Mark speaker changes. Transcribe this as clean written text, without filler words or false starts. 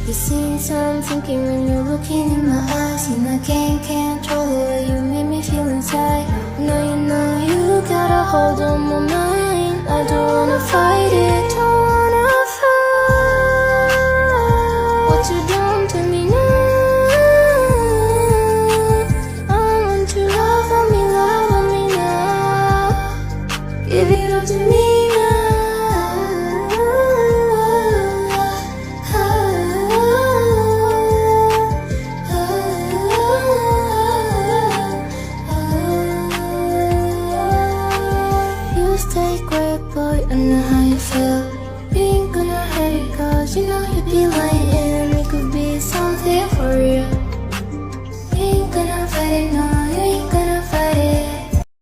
Speaker 1: You seen some thinking when you're looking in my eyes, and I can't control the way you make me feel inside. Now you know you got a hold on my mind. I don't wanna fight it, don't wanna fight what you done to me now. I want you love on me now. Give it up to me. Stay quiet, boy, I know how you feel. You ain't gonna hurt it, cause you know